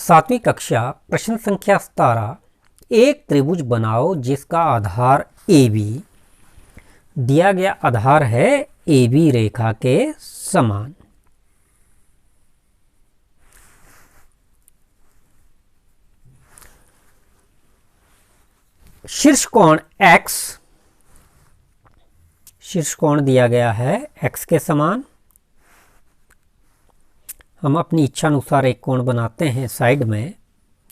सातवीं कक्षा प्रश्न संख्या 17। एक त्रिभुज बनाओ जिसका आधार AB दिया गया आधार है AB रेखा के समान। शीर्ष कोण X, शीर्ष कोण दिया गया है X के समान। हम अपनी इच्छा अनुसार एक कोण बनाते हैं साइड में,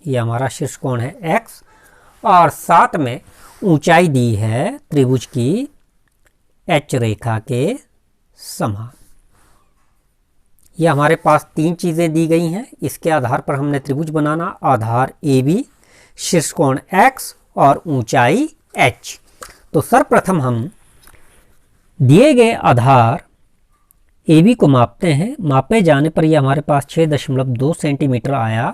ये हमारा शीर्ष कोण है X और साथ में ऊंचाई दी है त्रिभुज की H रेखा के समान। ये हमारे पास तीन चीज़ें दी गई हैं, इसके आधार पर हमने त्रिभुज बनाना। आधार AB, शीर्ष कोण X और ऊंचाई H। तो सर्वप्रथम हम दिए गए आधार AB को मापते हैं। मापे जाने पर यह हमारे पास 6.2 सेंटीमीटर आया।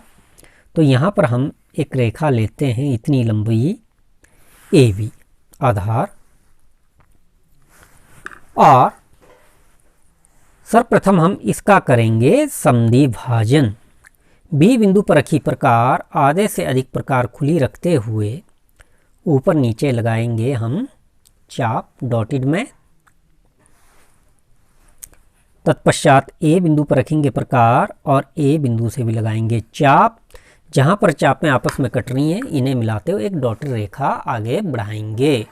तो यहाँ पर हम एक रेखा लेते हैं, इतनी लंबी AB आधार, और सर्वप्रथम हम इसका करेंगे समद्वि भाजन। B बिंदु पर रखी प्रकार आधे से अधिक प्रकार खुली रखते हुए ऊपर नीचे लगाएंगे हम चाप डॉटेड में। तत्पश्चात A बिंदु पर रखेंगे प्रकार और A बिंदु से भी लगाएंगे चाप। जहां पर चापें आपस में कट रही हैं, इन्हें मिलाते हुए एक डॉटेड रेखा आगे बढ़ाएंगे।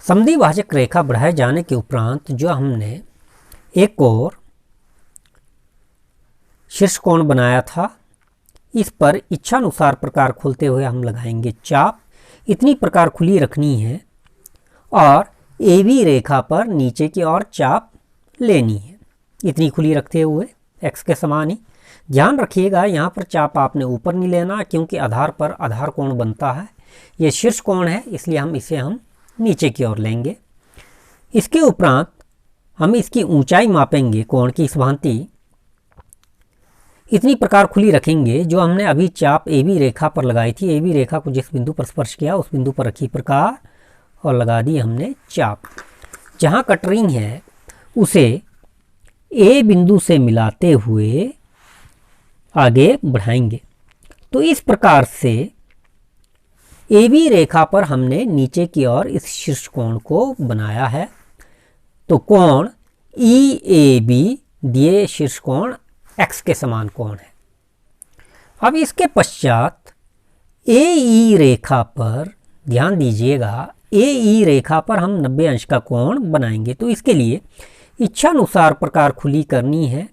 समद्वि भाजक रेखा बढ़ाए जाने के उपरांत जो हमने एक और शीर्ष कोण बनाया था, इस पर इच्छानुसार प्रकार खोलते हुए हम लगाएंगे चाप। इतनी प्रकार खुली रखनी है और AB रेखा पर नीचे की ओर चाप लेनी है, इतनी खुली रखते हुए X के समान ही। ध्यान रखिएगा यहाँ पर चाप आपने ऊपर नहीं लेना, क्योंकि आधार पर आधार कोण बनता है। ये शीर्ष कोण है, इसलिए हम नीचे की ओर लेंगे। इसके उपरांत हम इसकी ऊंचाई मापेंगे कोण की इस भांति। इतनी प्रकार खुली रखेंगे जो हमने अभी चाप AB रेखा पर लगाई थी। AB रेखा को जिस बिंदु पर स्पर्श किया उस बिंदु पर रखी प्रकार और लगा दी हमने चाप। जहाँ कटरिंग है उसे A बिंदु से मिलाते हुए आगे बढ़ाएंगे। तो इस प्रकार से AB रेखा पर हमने नीचे की ओर इस शीर्ष कोण को बनाया है। तो कोण EAB दिए शीर्ष कोण X के समान कोण है। अब इसके पश्चात AE रेखा पर ध्यान दीजिएगा, AE रेखा पर हम 90 अंश का कोण बनाएंगे। तो इसके लिए इच्छानुसार प्रकार खुली करनी है।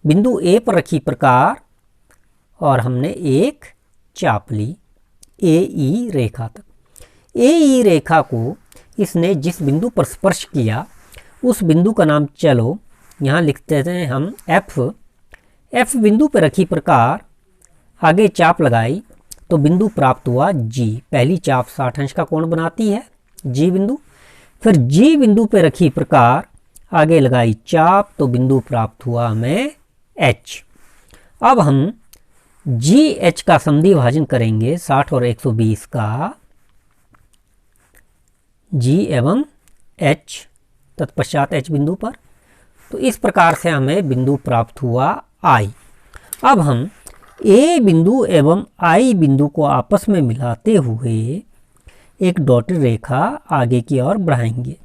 बिंदु A पर रखी प्रकार और हमने एक चाप ली AE रेखा तक। AE रेखा को इसने जिस बिंदु पर स्पर्श किया उस बिंदु का नाम चलो यहाँ लिखते हैं हम F बिंदु पर रखी प्रकार आगे चाप लगाई तो बिंदु प्राप्त हुआ G। पहली चाप 60 अंश का कोण बनाती है G बिंदु। फिर G बिंदु पर रखी प्रकार आगे लगाई चाप तो बिंदु प्राप्त हुआ हमें H। अब हम GH का समद्वि भाजन करेंगे 60 और 120 का, G एवं H तत्पश्चात H बिंदु पर। तो इस प्रकार से हमें बिंदु प्राप्त हुआ I। अब हम A बिंदु एवं I बिंदु को आपस में मिलाते हुए एक डॉटेड रेखा आगे की ओर बढ़ाएंगे।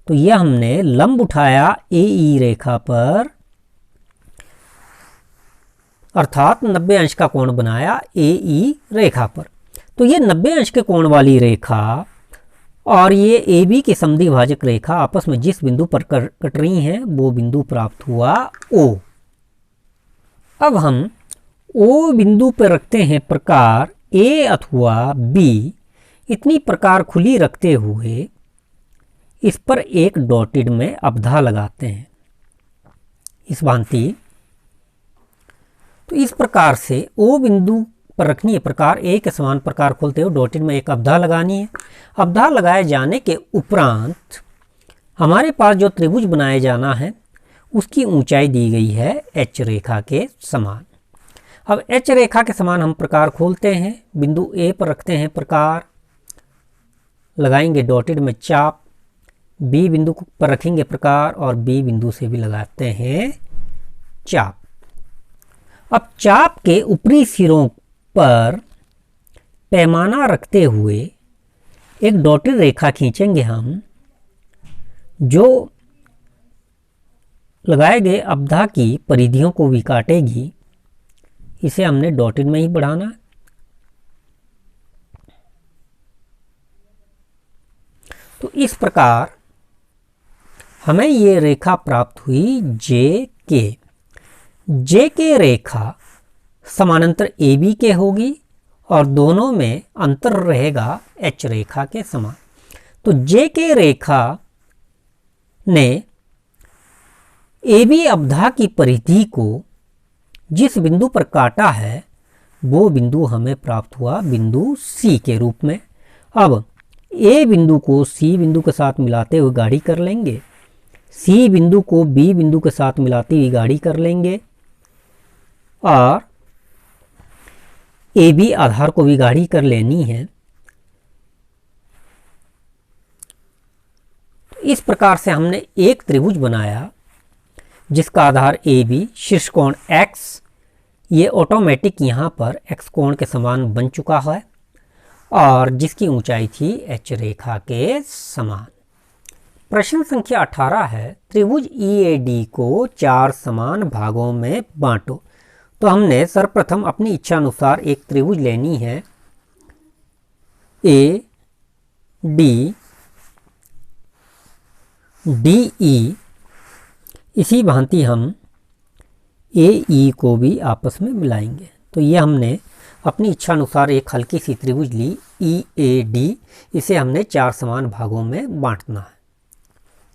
तो यह हमने लंब उठाया AE रेखा पर, अर्थात 90 अंश का कोण बनाया AE रेखा पर। तो ये 90 अंश के कोण वाली रेखा और ये AB की समद्वि भाजक रेखा आपस में जिस बिंदु पर कट रही हैं वो बिंदु प्राप्त हुआ O। अब हम O बिंदु पर रखते हैं प्रकार A अथवा B। इतनी प्रकार खुली रखते हुए इस पर एक डॉटेड में अवधा लगाते हैं इस भांति। तो इस प्रकार से O बिंदु पर रखनी है प्रकार A के समान प्रकार खोलते हुए डॉटेड में एक अवधा लगानी है। अवधा लगाए जाने के उपरांत हमारे पास जो त्रिभुज बनाया जाना है उसकी ऊंचाई दी गई है H रेखा के समान। अब H रेखा के समान हम प्रकार खोलते हैं, बिंदु A पर रखते हैं प्रकार, लगाएंगे डॉटेड में चाप। बी बिंदु पर रखेंगे प्रकार और बी बिंदु से भी लगाते हैं चाप। अब चाप के ऊपरी सिरों पर पैमाना रखते हुए एक डॉटेड रेखा खींचेंगे हम, जो लगाए गए अवधा की परिधियों को भी काटेगी। इसे हमने डॉटेड में ही बढ़ाना है। तो इस प्रकार हमें ये रेखा प्राप्त हुई जे के रेखा समानांतर ए बी के होगी और दोनों में अंतर रहेगा एच रेखा के समान। तो जे के रेखा ने ए बी अवधा की परिधि को जिस बिंदु पर काटा है वो बिंदु हमें प्राप्त हुआ बिंदु सी के रूप में। अब ए बिंदु को सी बिंदु के साथ मिलाते हुए गाढ़ी कर लेंगे, सी बिंदु को बी बिंदु के साथ मिलाते हुए गाढ़ी कर लेंगे और ए बी आधार को भी गाढ़ी कर लेनी है। इस प्रकार से हमने एक त्रिभुज बनाया जिसका आधार ए बी, शीर्ष कोण x, ये ऑटोमेटिक यहाँ पर x कोण के समान बन चुका है और जिसकी ऊंचाई थी h रेखा के समान। प्रश्न संख्या 18 है, त्रिभुज EAD को 4 समान भागों में बांटो। तो हमने सर्वप्रथम अपनी इच्छा अनुसार एक त्रिभुज लेनी है AD DE। इसी भांति हम AE को भी आपस में मिलाएंगे। तो ये हमने अपनी इच्छा अनुसार एक हल्की सी त्रिभुज ली EAD, इसे हमने 4 समान भागों में बांटना है।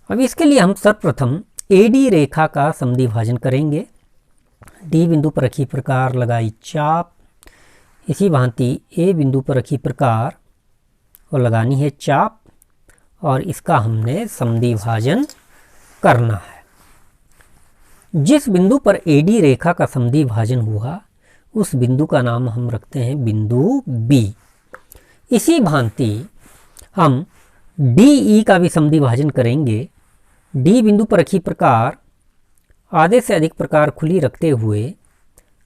अब इसके लिए हम सर्वप्रथम AD रेखा का समद्विभाजन करेंगे। D बिंदु पर रखी प्रकार, लगाई चाप। इसी भांति A बिंदु पर रखी प्रकार और लगानी है चाप और इसका हमने समद्विभाजन करना है। जिस बिंदु पर AD रेखा का समद्विभाजन हुआ उस बिंदु का नाम हम रखते हैं बिंदु B। इसी भांति हम DE का भी समद्विभाजन करेंगे। D बिंदु पर रखी प्रकार, आधे से अधिक प्रकार खुली रखते हुए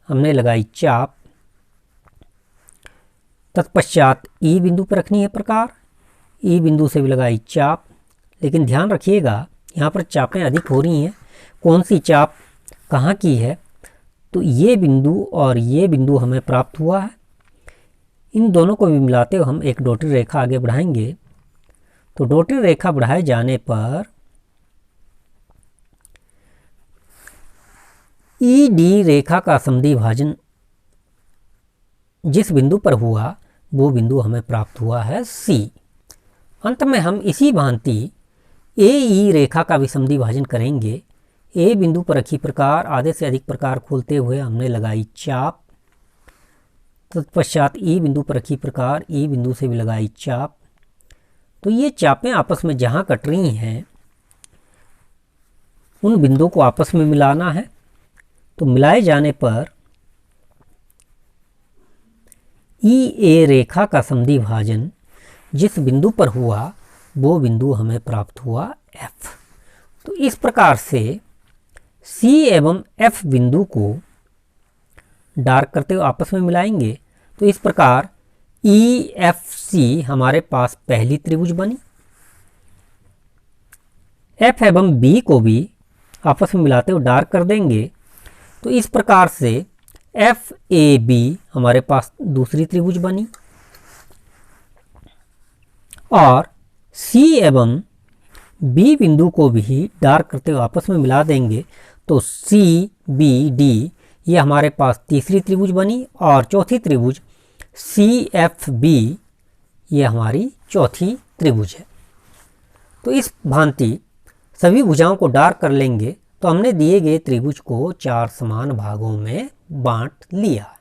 हमने लगाई चाप। तत्पश्चात E बिंदु पर रखनी है प्रकार, E बिंदु से भी लगाई चाप। लेकिन ध्यान रखिएगा यहाँ पर चापें अधिक हो रही हैं, कौन सी चाप कहाँ की है। तो ये बिंदु और ये बिंदु हमें प्राप्त हुआ है। इन दोनों को भी मिलाते हुए हम एक डॉटेड रेखा आगे बढ़ाएंगे। तो डॉटेड रेखा बढ़ाए जाने पर ED रेखा का समद्विभाजन जिस बिंदु पर हुआ वो बिंदु हमें प्राप्त हुआ है C। अंत में हम इसी भांति AE रेखा का भी समद्विभाजन करेंगे। A बिंदु पर रखी प्रकार, आधे से अधिक प्रकार खोलते हुए हमने लगाई चाप। तत्पश्चात E बिंदु पर रखी प्रकार, E बिंदु से भी लगाई चाप। तो ये चापें आपस में जहाँ कट रही हैं उन बिंदुओं को आपस में मिलाना है। तो मिलाए जाने पर EA रेखा का समद्विभाजन जिस बिंदु पर हुआ वो बिंदु हमें प्राप्त हुआ F। तो इस प्रकार से C एवं F बिंदु को डार्क करते हुए आपस में मिलाएंगे। तो इस प्रकार EFC हमारे पास पहली त्रिभुज बनी। F एवं B को भी आपस में मिलाते हुए डार्क कर देंगे। तो इस प्रकार से FAB हमारे पास दूसरी त्रिभुज बनी और C एवं B बिंदु को भी डार्क करते हुए आपस में मिला देंगे। तो CBD ये हमारे पास तीसरी त्रिभुज बनी और चौथी त्रिभुज CFB ये हमारी चौथी त्रिभुज है। तो इस भांति सभी भुजाओं को डार्क कर लेंगे तो हमने दिए गए त्रिभुज को 4 समान भागों में बांट लिया।